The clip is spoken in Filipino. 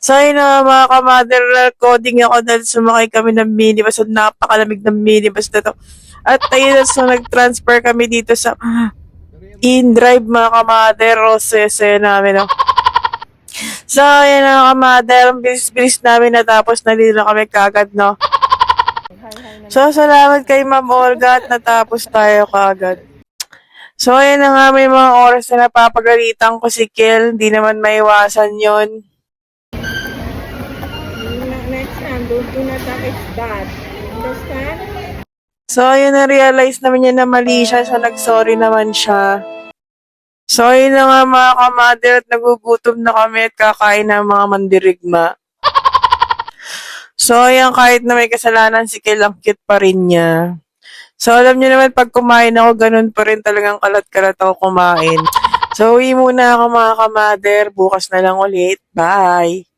So, yun na mga ka-mother, coding ako dahil sumakay kami ng minibus at napakalamig ng minibus na to. At ayun, so nag-transfer kami dito sa in-drive mga ka-mother, Rosese namin. No? So, yun na ka-mother, ang bilis-bilis namin natapos na dito na kami kagad, no? So, salamat kay Ma'am Olga at natapos tayo kagad. So, ayun na nga, may mga oras na napapagalitan ko si Kel. Hindi naman maiwasan yon. Next time, don't do not touch that. Understand? So, ayun na-realize naman niya na mali siya. So, nag-sorry naman siya. So, ayun na nga mga ka-mother at nagugutom na kami at kakain ng mga mandirigma. So, ayan, kahit na may kasalanan si Kel, ang cute pa rin niya. So, alam niyo naman, pag kumain ako, ganun pa rin talagang kalat-kalat ako kumain. So, uwi muna ako mga ka-mother. Bukas na lang ulit. Bye!